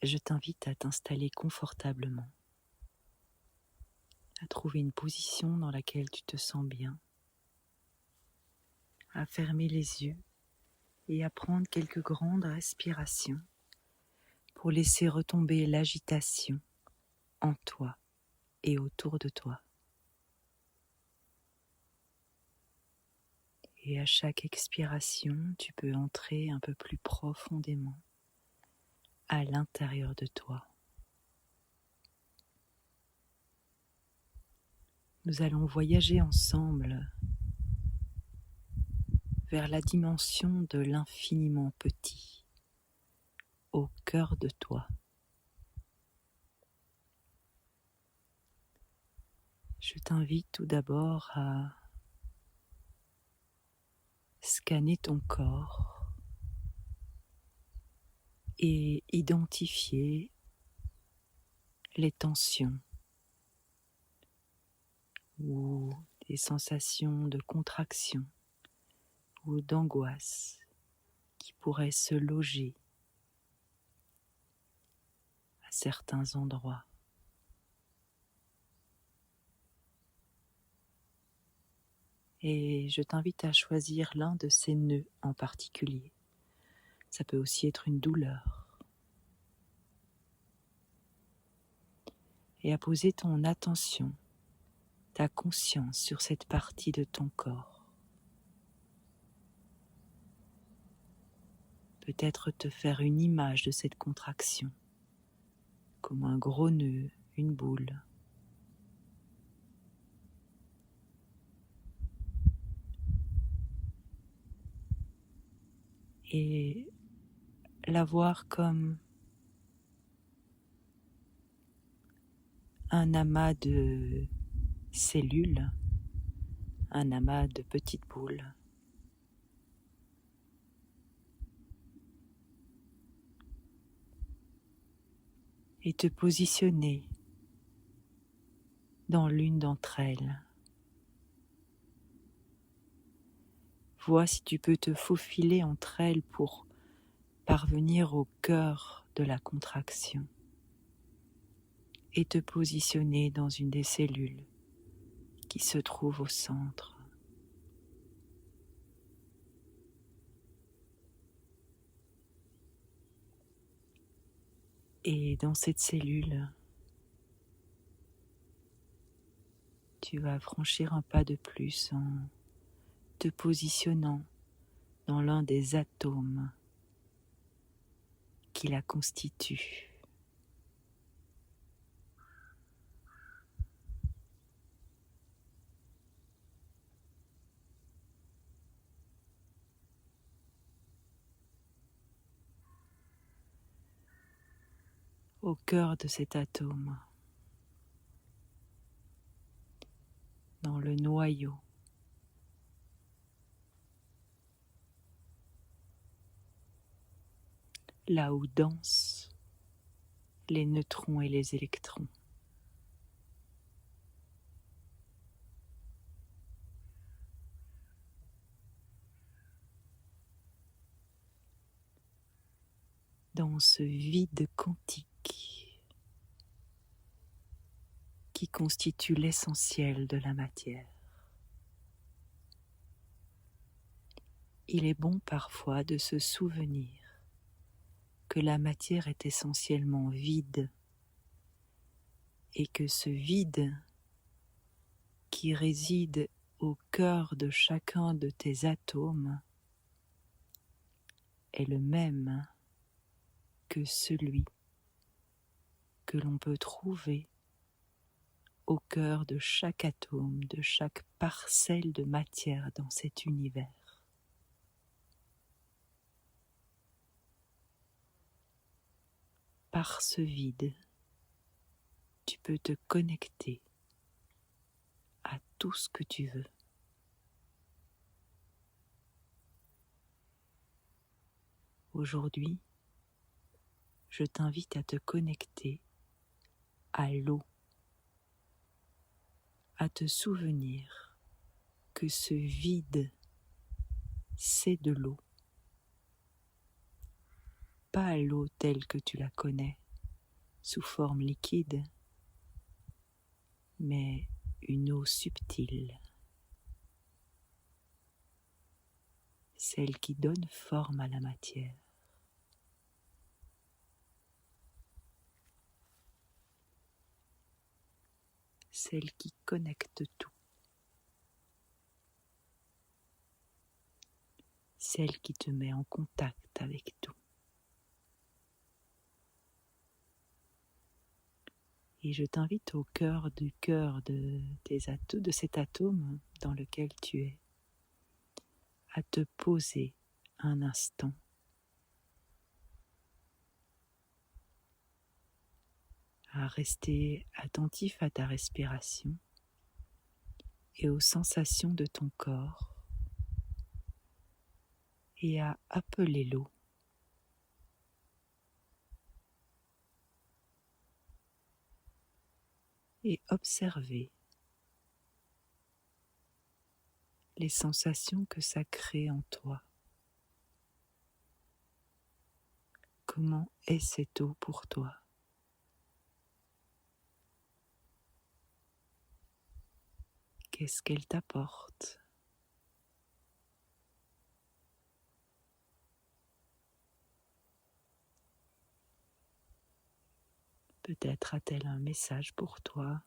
je t'invite à t'installer confortablement, à trouver une position dans laquelle tu te sens bien, à fermer les yeux et à prendre quelques grandes respirations pour laisser retomber l'agitation en toi et autour de toi. Et à chaque expiration, tu peux entrer un peu plus profondément à l'intérieur de toi. Nous allons voyager ensemble vers la dimension de l'infiniment petit, au cœur de toi. Je t'invite tout d'abord à scanner ton corps et identifier les tensions ou des sensations de contraction ou d'angoisse qui pourraient se loger à certains endroits. Et je t'invite à choisir l'un de ces nœuds en particulier. Ça peut aussi être une douleur. Et à poser ton attention, ta conscience sur cette partie de ton corps. Peut-être te faire une image de cette contraction, comme un gros nœud, une boule. Et la voir comme un amas de cellules, un amas de petites boules. Et te positionner dans l'une d'entre elles. Vois si tu peux te faufiler entre elles pour parvenir au cœur de la contraction et te positionner dans une des cellules qui se trouve au centre. Et dans cette cellule, tu vas franchir un pas de plus en te positionnant dans l'un des atomes qui la constituent. Au cœur de cet atome, dans le noyau, là où dansent les neutrons et les électrons. Dans ce vide quantique qui constitue l'essentiel de la matière. Il est bon parfois de se souvenir que la matière est essentiellement vide et que ce vide qui réside au cœur de chacun de tes atomes est le même que celui que l'on peut trouver au cœur de chaque atome, de chaque parcelle de matière dans cet univers. Par ce vide, tu peux te connecter à tout ce que tu veux. Aujourd'hui, je t'invite à te connecter à l'eau, à te souvenir que ce vide, c'est de l'eau. Pas l'eau telle que tu la connais, sous forme liquide, mais une eau subtile, celle qui donne forme à la matière. Celle qui connecte tout. Celle qui te met en contact avec tout. Et je t'invite au cœur de cet atome dans lequel tu es, à te poser un instant, à rester attentif à ta respiration et aux sensations de ton corps et à appeler l'eau. Et observer les sensations que ça crée en toi. Comment est cette eau pour toi? Qu'est-ce qu'elle t'apporte? Peut-être a-t-elle un message pour toi?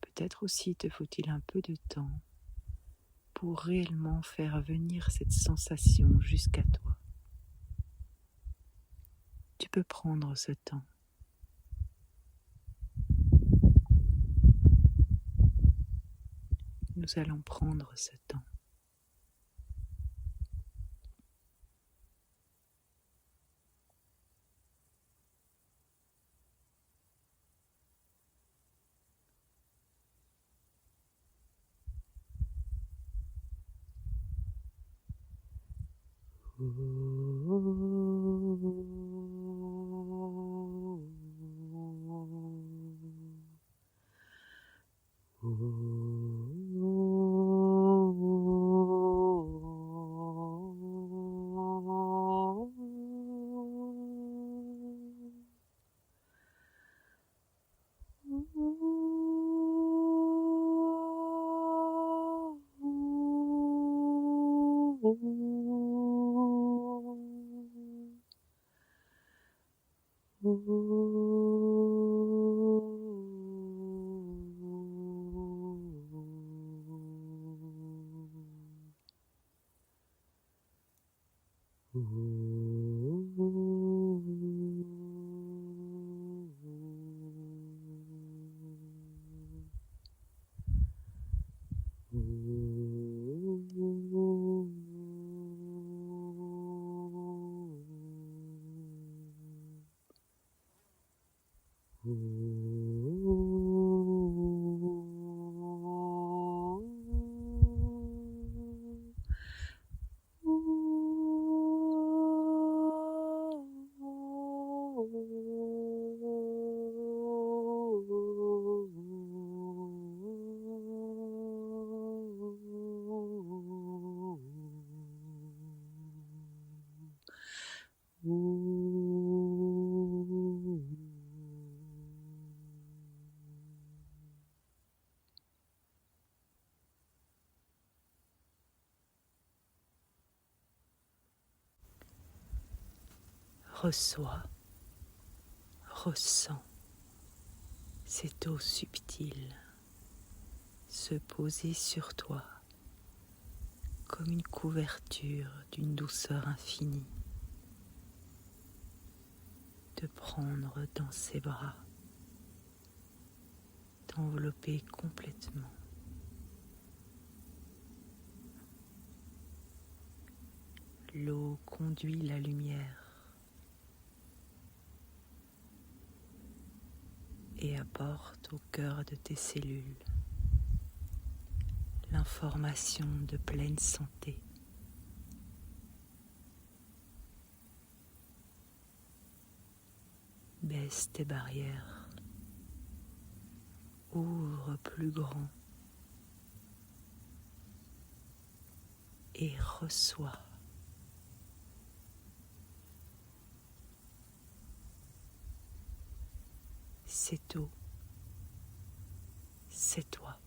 Peut-être aussi te faut-il un peu de temps pour réellement faire venir cette sensation jusqu'à toi. Tu peux prendre ce temps. Nous allons prendre ce temps. Reçois, ressens cette eau subtile se poser sur toi comme une couverture d'une douceur infinie, te prendre dans ses bras, t'envelopper complètement. L'eau conduit la lumière et apporte au cœur de tes cellules l'information de pleine santé. Baisse tes barrières. Ouvre plus grand. Et reçois. C'est tout. C'est toi.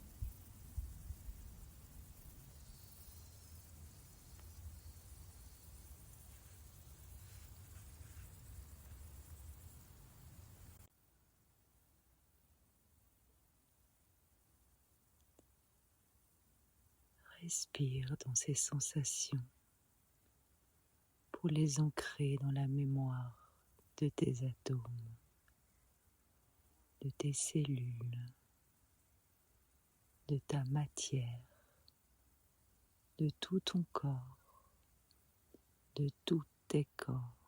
Respire dans ces sensations pour les ancrer dans la mémoire de tes atomes, de tes cellules, de ta matière, de tout ton corps, de tous tes corps.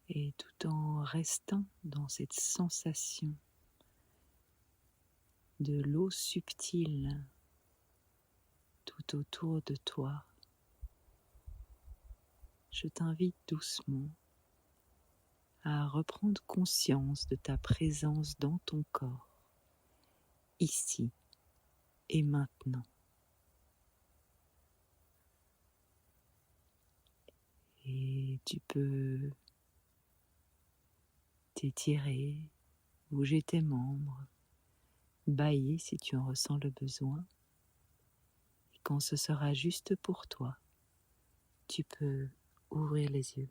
Et tout en restant dans cette sensation de l'eau subtile tout autour de toi, je t'invite doucement à reprendre conscience de ta présence dans ton corps, ici et maintenant. Et tu peux t'étirer, bouger tes membres, bâiller si tu en ressens le besoin. Et quand ce sera juste pour toi, tu peux ouvrir les yeux.